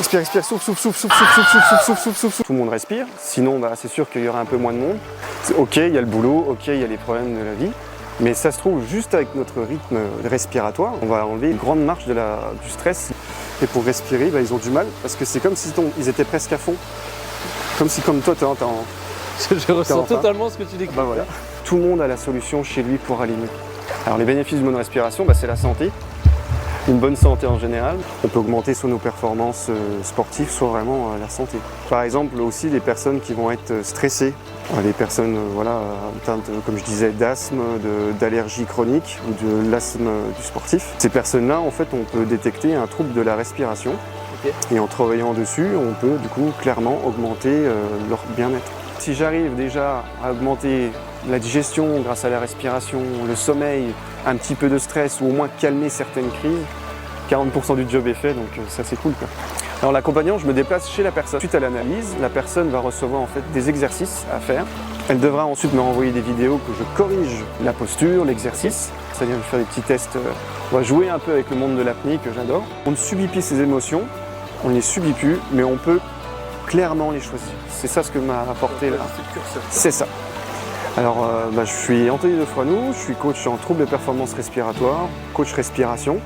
Respire, respire, souffle, souffle, souffle, souffle, souffle, souffle, souffle, souffle, souffle, souffle. Tout le monde respire, sinon c'est sûr qu'il y aura un peu moins de monde. Ok, il y a le boulot, ok, il y a les problèmes de la vie, mais ça se trouve juste avec notre rythme respiratoire, on va enlever une grande marche du stress. Et pour respirer, ils ont du mal, parce que c'est comme si ils étaient presque à fond. Comme si, comme toi, Je ressens totalement ce que tu décris. Voilà. Tout le monde a la solution chez lui pour aller mieux. Alors les bénéfices de monorespiration, c'est la santé. Une bonne santé en général. On peut augmenter soit nos performances sportives, soit vraiment la santé. Par exemple, aussi les personnes qui vont être stressées, les personnes atteintes, comme je disais, d'asthme, d'allergie chronique ou de l'asthme du sportif. Ces personnes-là, en fait, on peut détecter un trouble de la respiration. Okay. Et en travaillant dessus, on peut du coup clairement augmenter leur bien-être. Si j'arrive déjà à augmenter la digestion grâce à la respiration, le sommeil, un petit peu de stress ou au moins calmer certaines crises, 40% du job est fait, donc ça c'est cool quoi. Alors l'accompagnant, je me déplace chez la personne. Suite à l'analyse, la personne va recevoir en fait des exercices à faire. Elle devra ensuite me renvoyer des vidéos que je corrige la posture, l'exercice. C'est-à-dire faire des petits tests. On va jouer un peu avec le monde de l'apnée que j'adore. On ne subit plus ses émotions, on ne les subit plus, mais on peut clairement les choisir. C'est ça ce que m'a apporté là. C'est ça. Alors, je suis Anthony Defroinou, je suis coach en troubles de performance respiratoire, coach respiration.